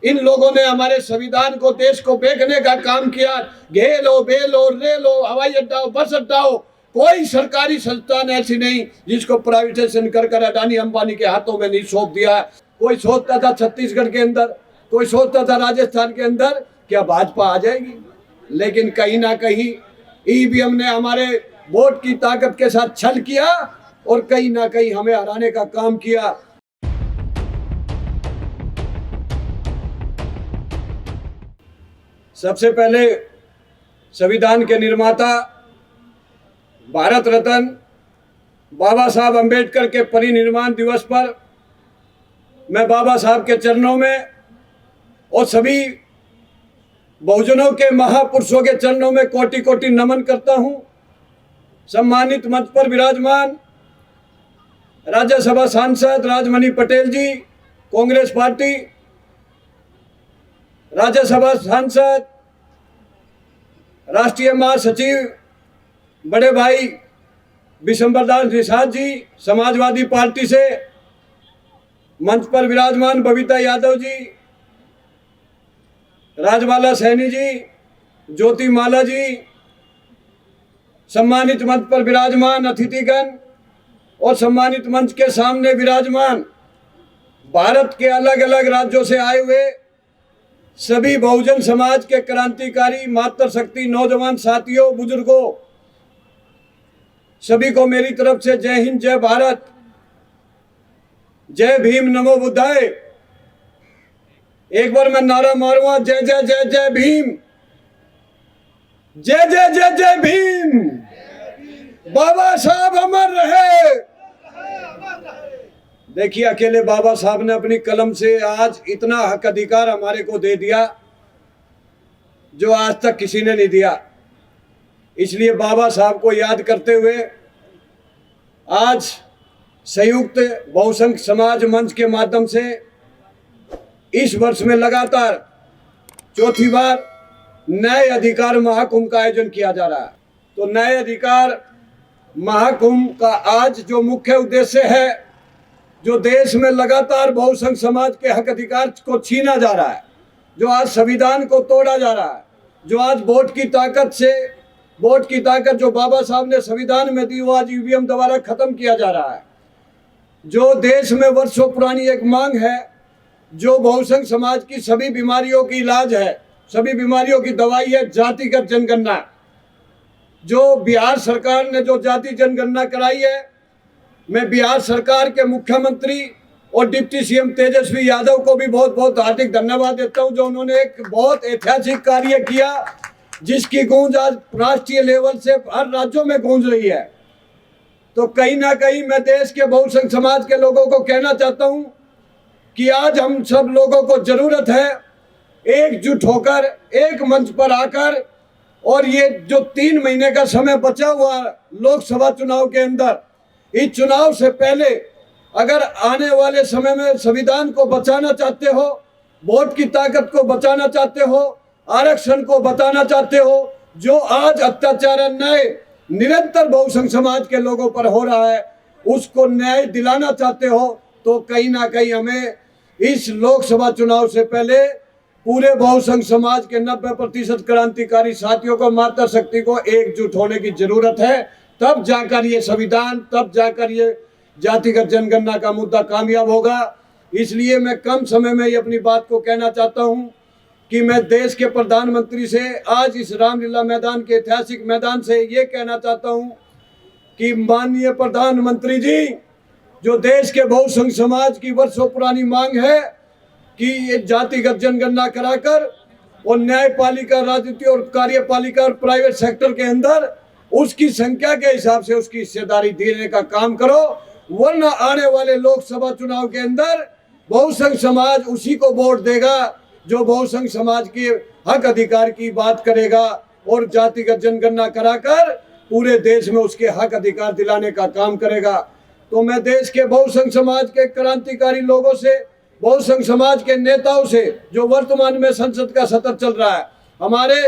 इन लोगों ने हमारे संविधान को, देश को बेचने का काम किया। घेलो, बेलो, रेलो, हवाई अड्डा हो, बस अड्डा हो, कोई सरकारी संस्थान ऐसी नहीं जिसको प्राइवेटाइजेशन कर अडानी अंबानी के हाथों में नहीं सौंप दिया। कोई सोचता था छत्तीसगढ़ के अंदर, कोई सोचता था राजस्थान के अंदर क्या भाजपा आ जाएगी, लेकिन कहीं ना कहीं ईवीएम ने हमारे वोट की ताकत के साथ छल किया और कहीं ना कहीं हमें हराने का काम किया। सबसे पहले संविधान के निर्माता भारत रत्न बाबा साहब अंबेडकर के परिनिर्वाण दिवस पर मैं बाबा साहब के चरणों में और सभी बहुजनों के महापुरुषों के चरणों में कोटि कोटि नमन करता हूं। सम्मानित मंच पर विराजमान राज्यसभा सांसद राजमणि पटेल जी, कांग्रेस पार्टी, राज्यसभा सांसद राष्ट्रीय महासचिव बड़े भाई विशंबर दास निषाद जी समाजवादी पार्टी से, मंच पर विराजमान बबीता यादव जी, राजबाला सैनी जी, ज्योति माला जी, सम्मानित मंच पर विराजमान अतिथिगण और सम्मानित मंच के सामने विराजमान भारत के अलग अलग राज्यों से आए हुए सभी बहुजन समाज के क्रांतिकारी मातृशक्ति नौजवान साथियों, बुजुर्गों, सभी को मेरी तरफ से जय हिंद, जय भारत, जय भीम, नमो बुद्धाय। एक बार मैं नारा मारूंगा, जय जय जय जय भीम, जय जय जय जय भीम, बाबा साहब अमर रहे। देखिए, अकेले बाबा साहब ने अपनी कलम से आज इतना हक अधिकार हमारे को दे दिया जो आज तक किसी ने नहीं दिया। इसलिए बाबा साहब को याद करते हुए आज संयुक्त बहुसंघ समाज मंच के माध्यम से इस वर्ष में लगातार चौथी बार नए अधिकार महाकुंभ का आयोजन किया जा रहा है। तो नए अधिकार महाकुंभ का आज जो मुख्य उद्देश्य है, जो देश में लगातार बहुसंघ समाज के हक अधिकार को छीना जा रहा है, जो आज संविधान को तोड़ा जा रहा है, जो आज वोट की ताकत जो बाबा साहब ने संविधान में दी वो आज ईवीएम द्वारा खत्म किया जा रहा है। जो देश में वर्षों पुरानी एक मांग है, जो बहुसंघ समाज की सभी बीमारियों की इलाज है, सभी बीमारियों की दवाई है, जातिगत जनगणना। जो बिहार सरकार ने जो जाति जनगणना कराई है, मैं बिहार सरकार के मुख्यमंत्री और डिप्टी सीएम तेजस्वी यादव को भी बहुत बहुत हार्दिक धन्यवाद देता हूं, जो उन्होंने एक बहुत ऐतिहासिक कार्य किया जिसकी गूंज आज राष्ट्रीय लेवल से हर राज्यों में गूंज रही है। तो कहीं ना कहीं मैं देश के बहुसंघ समाज के लोगों को कहना चाहता हूं कि आज हम सब लोगों को जरूरत है एकजुट होकर एक मंच पर आकर, और ये जो 3 महीने का समय बचा हुआ लोकसभा चुनाव के अंदर, इस चुनाव से पहले अगर आने वाले समय में संविधान को बचाना चाहते हो, वोट की ताकत को बचाना चाहते हो, आरक्षण को बचाना चाहते हो, जो आज अत्याचार अन्याय निरंतर बहुसंघ समाज के लोगों पर हो रहा है, उसको न्याय दिलाना चाहते हो, तो कहीं ना कहीं हमें इस लोकसभा चुनाव से पहले पूरे बहुसंघ समाज के 90% क्रांतिकारी साथियों को, मातृशक्ति को एकजुट होने की जरूरत है। तब जाकर ये संविधान, तब जाकर ये जातिगत जनगणना का मुद्दा कामयाब होगा। इसलिए मैं कम समय में ये अपनी बात को कहना चाहता हूं कि मैं देश के प्रधानमंत्री से आज इस रामलीला मैदान के ऐतिहासिक मैदान से ये कहना चाहता हूं कि माननीय प्रधानमंत्री जी, जो देश के बहुसंघ समाज की वर्षों पुरानी मांग है कि ये जातिगत जनगणना कराकर और न्यायपालिका, राजनीति और कार्यपालिका और प्राइवेट सेक्टर के अंदर उसकी संख्या के हिसाब से उसकी हिस्सेदारी देने का काम करो, वरना आने वाले लोकसभा चुनाव के अंदर बहुसंघ समाज उसी को वोट देगा जो बहुसंघ समाज के हक अधिकार की बात करेगा और जातिगत जनगणना कराकर पूरे देश में उसके हक अधिकार दिलाने का काम करेगा। तो मैं देश के बहुसंघ समाज के क्रांतिकारी लोगों से, बहुसंघ समाज के नेताओं से, जो वर्तमान में संसद का सत्र चल रहा है, हमारे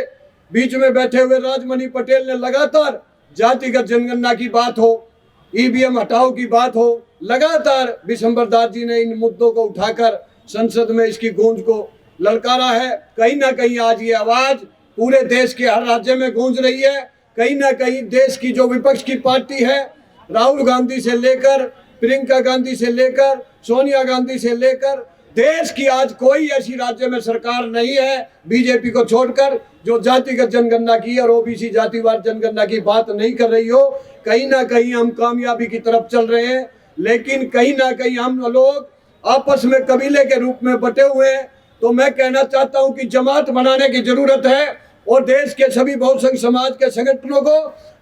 बीच में बैठे हुए राजमणि पटेल ने लगातार जातिगत जनगणना की बात हो, ईवीएम हटाओ की बात हो, लगातार विशंबर दास जी ने इन मुद्दों को उठाकर संसद में इसकी गूंज को ललकारा है, कहीं ना कहीं आज ये आवाज पूरे देश के हर राज्य में गूंज रही है। कहीं ना कहीं देश की जो विपक्ष की पार्टी है, राहुल गांधी से लेकर प्रियंका गांधी से लेकर सोनिया गांधी से लेकर, देश की आज कोई ऐसी राज्य में सरकार नहीं है बीजेपी को छोड़कर जो जातिगत जनगणना की और ओबीसी जातिवार जनगणना की बात नहीं कर रही हो। कहीं ना कहीं हम कामयाबी की तरफ चल रहे हैं, लेकिन कहीं ना कहीं हम लोग आपस में कबीले के रूप में बटे हुए हैं। तो मैं कहना चाहता हूं कि जमात बनाने की जरूरत है और देश के सभी बहुसंख्य समाज के संगठनों को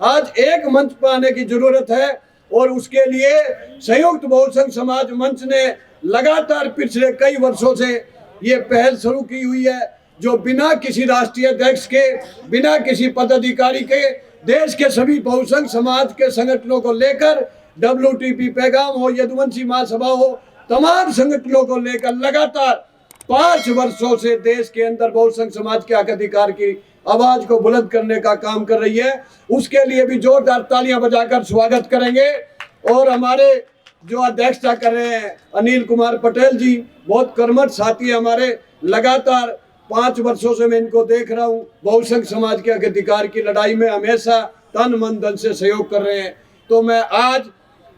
आज एक मंच पर आने की जरूरत है। और उसके लिए संयुक्त बहुसंख्य समाज मंच ने लगातार पिछले कई वर्षों से ये पहल शुरू की हुई है, जो बिना किसी राष्ट्रीय अध्यक्ष के, बिना किसी पदाधिकारी के, देश के सभी बहुसंख्य समाज के संगठनों को लेकर, WTP पैगाम हो, यदुवंशी महासभा हो, तमाम संगठनों को लेकर लगातार 5 वर्षों से देश के अंदर बहुसंख्य समाज के हक अधिकार की आवाज को बुलंद करने का काम कर रही है। उसके लिए भी जोरदार तालियां बजाकर स्वागत करेंगे। और हमारे जो अध्यक्षता कर रहे हैं अनिल कुमार पटेल जी, बहुत कर्मठ साथी हमारे, लगातार 5 वर्षों से मैं इनको देख रहा हूँ, बहुसंख्य समाज के हक अधिकार की लड़ाई में हमेशा तन मन धन से सहयोग कर रहे हैं। तो मैं आज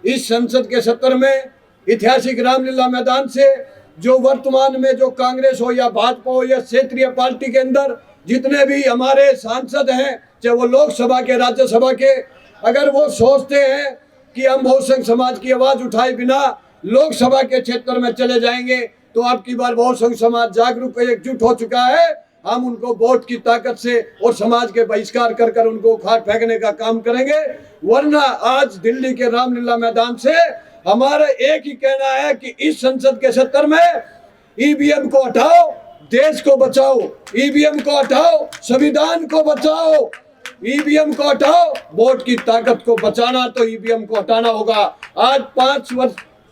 इस संसद के सत्र में ऐतिहासिक रामलीला मैदान से जो वर्तमान में जो कांग्रेस हो या भाजपा हो या क्षेत्रीय पार्टी के अंदर जितने भी हमारे सांसद हैं, चाहे वो लोकसभा के, राज्यसभा के, अगर वो सोचते हैं कि हम बहुसंख्य समाज की आवाज उठाए बिना लोकसभा के क्षेत्र में चले जाएंगे, तो आपकी बार बहुसंख्य समाज जागरूक एकजुट हो चुका है। हम उनको वोट की ताकत से और समाज के बहिष्कार कर कर उनको उखाड़ फेंकने का काम करेंगे। वरना आज दिल्ली के रामलीला मैदान से हमारा एक ही कहना है कि इस संसद के सत्र में ईवीएम को हटाओ, देश को बचाओ, ईवीएम को हटाओ, संविधान को बचाओ, ईवीएम को हटाओ, वोट की ताकत को बचाना तो ईवीएम को हटाना होगा। आज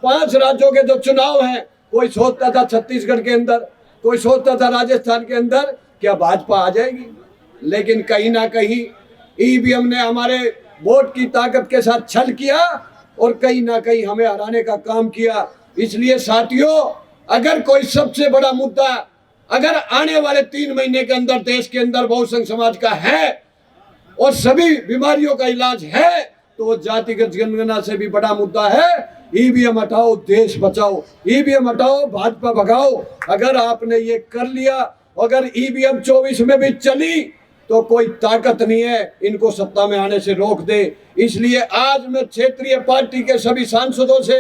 5 राज्यों के जो चुनाव हैं, कोई सोचता था छत्तीसगढ़ के अंदर, कोई सोचता था राजस्थान के अंदर क्या भाजपा आ जाएगी, लेकिन कहीं ना कहीं ईवीएम ने हमारे वोट की ताकत के साथ छल किया और कहीं ना कहीं हमें हराने का काम किया। इसलिए साथियों, अगर कोई सबसे बड़ा मुद्दा अगर आने वाले 3 महीने के अंदर देश के अंदर बहुसंख्य समाज का है और सभी बीमारियों का इलाज है, तो जातिगत जनगणना से भी बड़ा मुद्दा है ईवीएम हटाओ, देश बचाओ, ईवीएम हटाओ, भाजपा भगाओ। अगर आपने ये कर लिया, अगर ईवीएम 24 में भी चली तो कोई ताकत नहीं है इनको सत्ता में आने से रोक दे। इसलिए आज मैं क्षेत्रीय पार्टी के सभी सांसदों से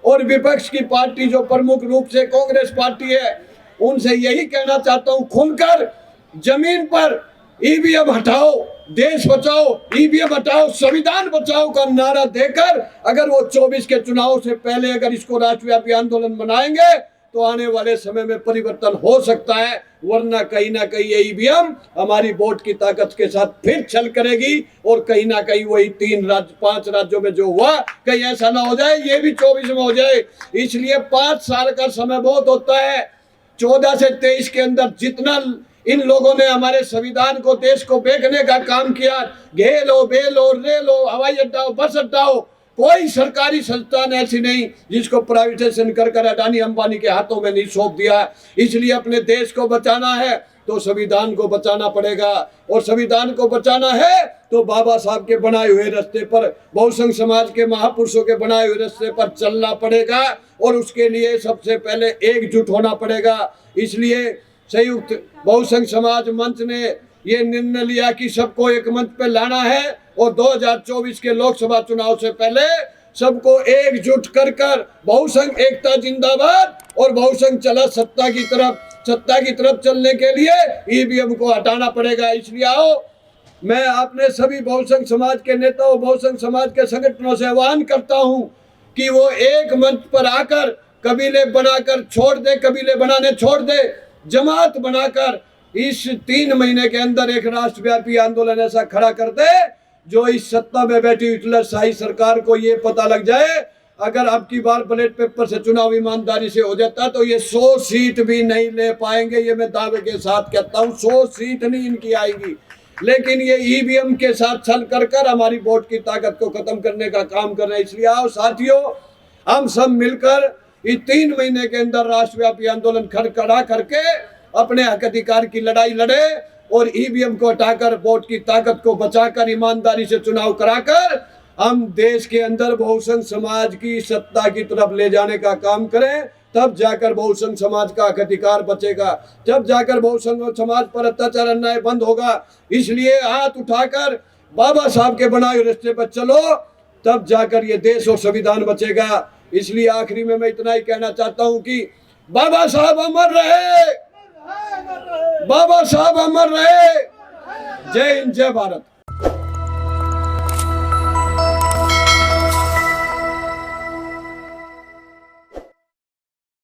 और विपक्ष की पार्टी जो प्रमुख रूप से कांग्रेस पार्टी है, उनसे यही कहना चाहता हूं, खुलकर जमीन पर ईवीएम हटाओ, देश बचाओ, ईवीएम हटाओ, संविधान बचाओ का नारा देकर अगर वो 24 के चुनाव से पहले अगर इसको राष्ट्रव्यापी आंदोलन बनाएंगे तो आने वाले समय में परिवर्तन हो सकता है। वरना कहीं ना कहीं ये ईवीएम हमारी वोट की ताकत के साथ फिर छल करेगी और कहीं ना कहीं वही 5 राज्यों में जो हुआ, कहीं ऐसा ना हो जाए ये भी 24 में हो जाए। इसलिए 5 साल का समय बहुत होता है। 14 से 23 के अंदर जितना इन लोगों ने हमारे संविधान को, देश को बेचने का काम किया, घेलो, बेलो, रेलो, हवाई अड्डा हो, बस अड्डा हो, कोई सरकारी संस्थान ऐसी नहीं जिसको प्राइवेटाइजेशन कर कर अडानी अंबानी के हाथों में नहीं सौंप दिया। इसलिए अपने देश को बचाना है तो संविधान को बचाना पड़ेगा, और संविधान को बचाना है तो बाबा साहब के बनाए हुए रास्ते पर, बहुसंख्य समाज के महापुरुषों के बनाए हुए रास्ते पर चलना पड़ेगा और उसके लिए सबसे पहले एकजुट होना पड़ेगा। इसलिए संयुक्त बहुसंख्य समाज मंच ने ये निर्णय लिया कि सबको एक मंच पर लाना है और 2024 के लोकसभा चुनाव से पहले सबको एकजुट कर कर बहुसंख्य एकता जिंदाबाद और बहुसंख्य चला सत्ता की तरफ चलने के लिए ईवीएम को हटाना पड़ेगा। इसलिए आओ, मैं अपने सभी बहुसंख्य समाज के नेताओं, बहुसंख्य समाज के संगठनों से आह्वान करता हूं कि वो एक मंच पर आकर कबीले बनाकर छोड़ दे, कबीले बनाने छोड़ दे, जमात बनाकर इस 3 महीने के अंदर एक राष्ट्रव्यापी आंदोलन ऐसा खड़ा कर दे जो इस सत्ता में बैठी हिटलरशाही सरकार को ये पता लग जाए, अगर अब की बार बैलेट पेपर से चुनाव ईमानदारी से हो जाता तो ये 100 सीट भी नहीं ले पाएंगे। ये मैं दावे के साथ कहता हूँ, 100 सीट नहीं इनकी आएगी। लेकिन ये ईवीएम के साथ छल कर कर हमारी वोट की ताकत को खत्म करने का काम कर रहे हैं। इसलिए आओ साथियों, हम सब मिलकर इस 3 महीने के अंदर राष्ट्रव्यापी आंदोलन खड़ा करके अपने हक अधिकार की लड़ाई लड़े और ईवीएम को हटाकर वोट की ताकत को बचाकर ईमानदारी से चुनाव कराकर हम देश के अंदर बहुजन समाज की सत्ता की तरफ ले जाने का काम करें। तब जाकर बहुजन समाज का हक अधिकार बचेगा, जब जाकर बहुजन समाज पर अत्याचार अन्याय बंद होगा। इसलिए हाथ उठाकर बाबा साहब के बनाए हुए रास्ते पर चलो, तब जाकर ये देश और संविधान बचेगा। इसलिए आखिरी में मैं इतना ही कहना चाहता हूं कि बाबा साहब अमर रहे, बाबा साहब अमर रहे। जय हिंद, जय भारत।